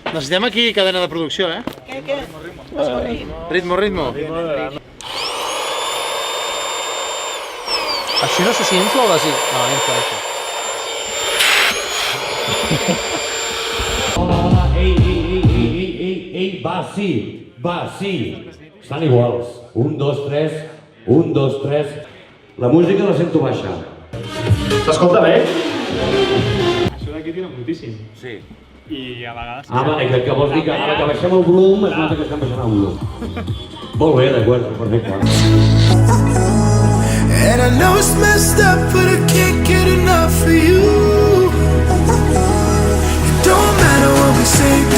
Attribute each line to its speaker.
Speaker 1: Necessitem aquí cadena de producció, eh?
Speaker 2: Què?
Speaker 1: Ritmo.
Speaker 3: Això no sé si infla o desinfla. No, infla.
Speaker 4: Ei, va, sí. Estan iguals. 1, 2, 3, 1, 2, 3. La música la sento baixa.
Speaker 5: S'escolta bé?
Speaker 6: Això d'aquí tira moltíssim.
Speaker 4: Sí.
Speaker 6: I a vegades...
Speaker 4: Que vols dir que ara que baixem el volum es nota que estem baixant el volum. Molt bé, d'acord, perfecte.
Speaker 7: And I know it's messed up, but I can't get enough of you. It don't matter what we say.